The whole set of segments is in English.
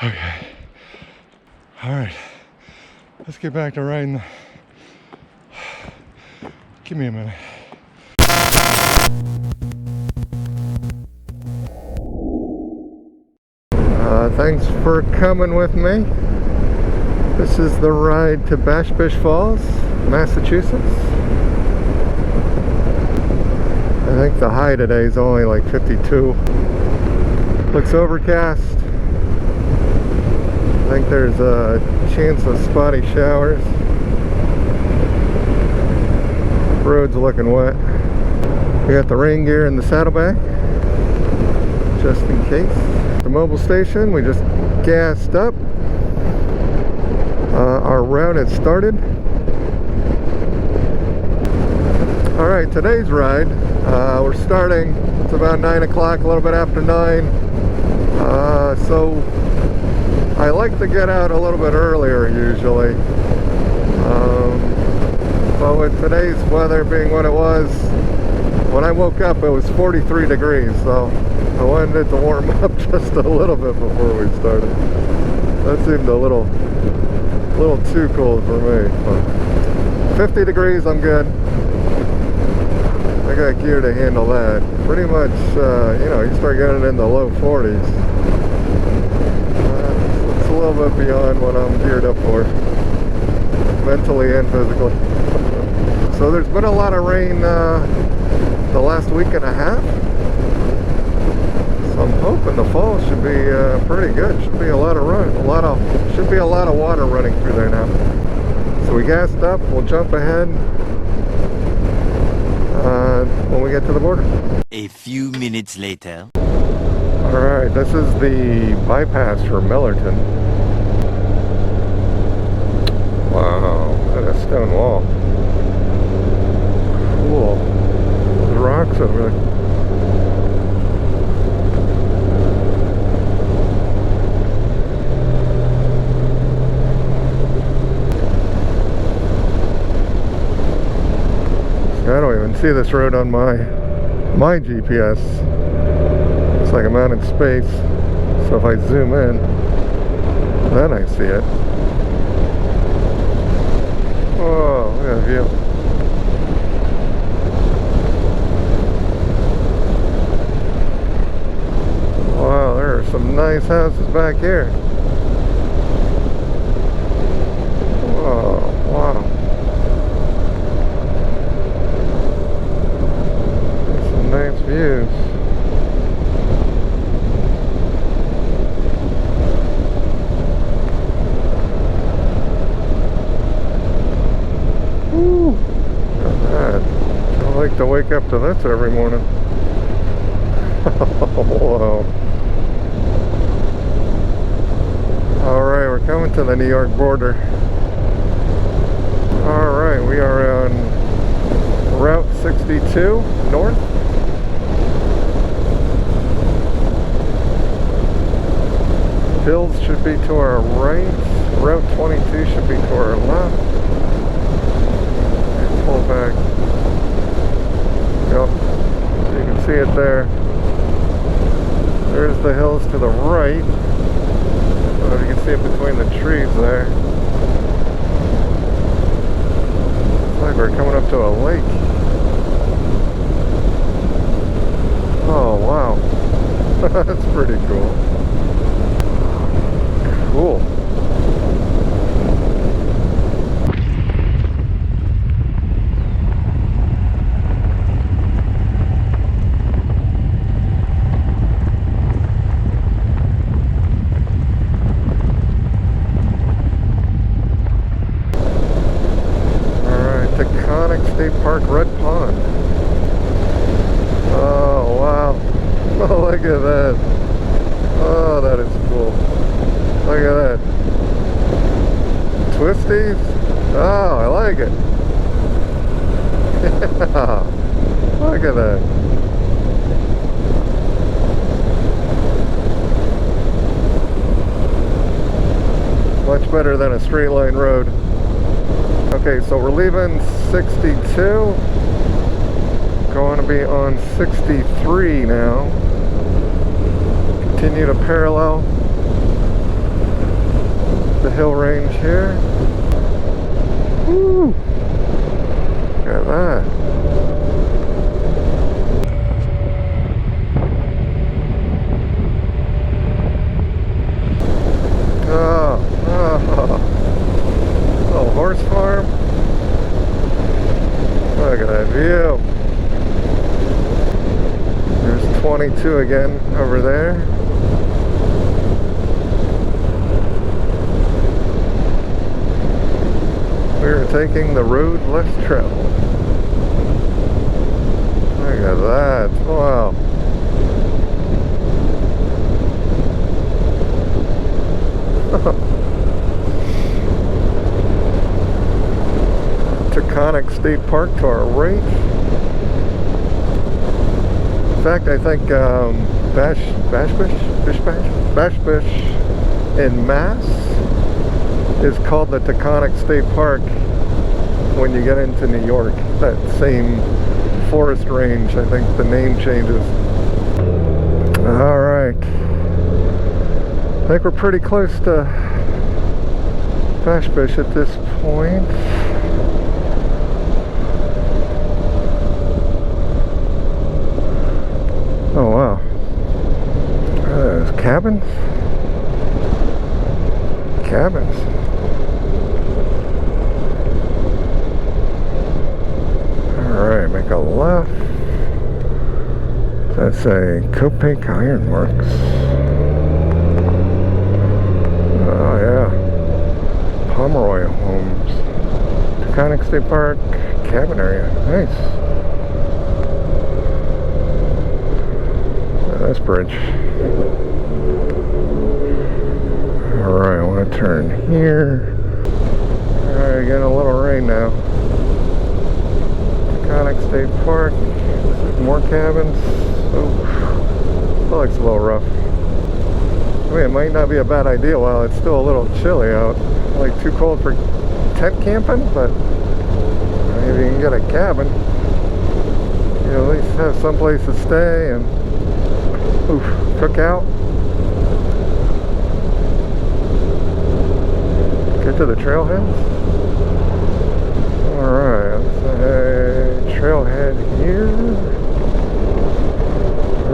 Okay. All right. Let's get back to riding. Give me a minute. Thanks for coming with me. This is the ride to Bash Bish Falls, Massachusetts. I think the high today is only like 52. Looks overcast. I think there's a chance of spotty showers. Road's looking wet. We got the rain gear in the saddlebag, just in case. The mobile station, we just gassed up. Our route has started. Alright, today's ride, we're starting, it's about 9 o'clock, a little bit after 9. So I like to get out a little bit earlier usually. But with today's weather being what it was, when I woke up it was 43 degrees, so I wanted it to warm up just a little bit before we started. That seemed a little too cold for me. But 50 degrees, I'm good. I got gear to handle that. Pretty much, you know, you start getting in the low 40s. It's a little bit beyond what I'm geared up for, mentally and physically. So there's been a lot of rain the last week and a half. So I'm hoping the fall should be pretty good. Should be a lot of should be a lot of water running through there now. So we gassed up. We'll jump ahead when we get to the border. A few minutes later. All right, this is the bypass for Millerton. Wow, that is a stone wall. Cool. There's rocks over there. I don't even see this road on my GPS. It's like I'm out in space. So if I zoom in, then I see it. Oh, look at that view. Wow, there are some nice houses back here. Oh, wow. Some nice views. Woo! Look at that. I like to wake up to this every morning. Whoa. Alright, we're coming to the New York border. Alright, we are on Route 62 north. Hills should be to our right. Route 22 should be to our left. And pull back. Yep. So you can see it there. There's the hills to the right. I don't know if you can see it between the trees there. Looks like we're coming up to a lake. Oh wow. That's pretty cool. Cool. State Park Red Pond. Oh wow. Oh, look at that. Oh, that is cool. Look at that. Twisties? Oh, I like it. Yeah. Look at that. Much better than a straight line road. Okay, so we're leaving 62, going to be on 63 now. Continue to parallel. the hill range here. Woo! Look at that. Little horse farm. Look at that view. There's 22 again over there. We are taking the road less traveled. Look at that. Wow. Taconic State Park to our right. In fact, I think Bash Bish in Mass is called the Taconic State Park when you get into New York. That same forest range, I think the name changes. Alright. I think we're pretty close to Bash Bish at this point. Oh wow. There's cabins? Cabins. Alright, make a left. That's a Copake Ironworks. Oh yeah. Pomeroy Homes. Taconic State Park cabin area. Nice. This bridge. Alright, I want to turn here. Alright, getting a little rain now. Taconic State Park. More cabins. Oh, that looks a little rough. I mean, it might not be a bad idea while it's still a little chilly out. Like too cold for tent camping, but if you can get a cabin, you at least have some place to stay and cookout. Get to the trailheads. Alright, let's say trailhead here.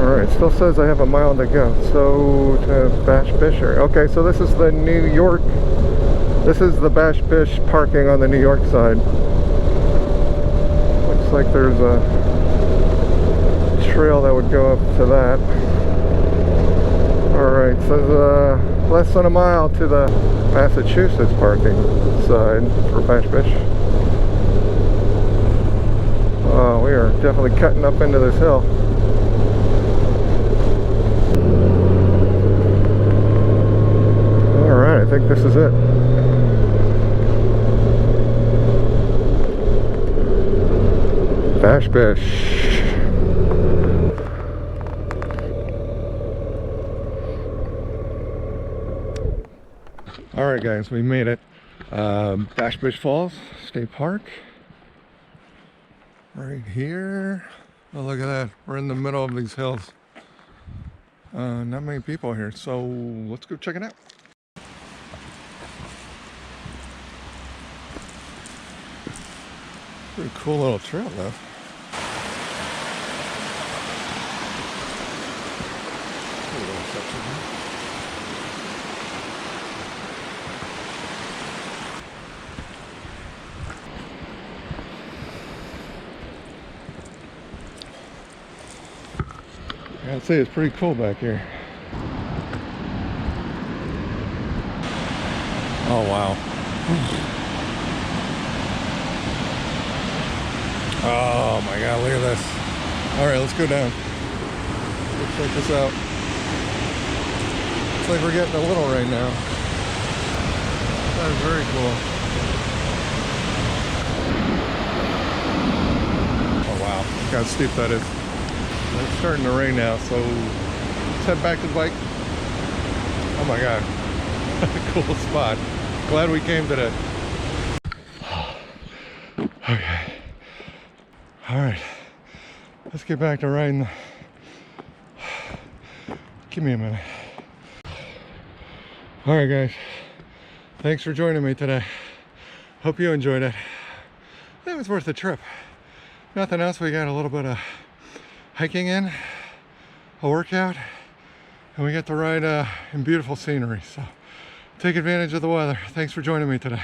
Alright, still says I have a mile to go. So to Bash Bish area. Okay, so this is the New York. This is the Bash Bish parking on the New York side. Looks like there's a trail that would go up to that. Alright, so less than a mile to the Massachusetts parking side for Bash Bish. We are definitely cutting up into this hill. Alright, I think this is it. Bash Bish. Alright guys, we made it. Bash Bish Falls State Park. Right here. Oh, look at that. We're in the middle of these hills. Not many people here, so let's go check it out. Pretty cool little trail though. I'd say it's pretty cool back here. Oh wow. Oh my god, look at this. Alright, let's go down. Let's check this out. Looks like we're getting a little rain now. That is very cool. Oh wow, look how steep that is. It's starting to rain now, so let's head back to the bike. Oh my god, cool spot. Glad we came today. Okay. Alright, let's get back to riding. Give me a minute. Alright guys, Thanks for joining me today. Hope you enjoyed it. It was worth the trip. Nothing else, we got a little bit of hiking in, a workout, and we get to ride in beautiful scenery. So take advantage of the weather. Thanks for joining me today.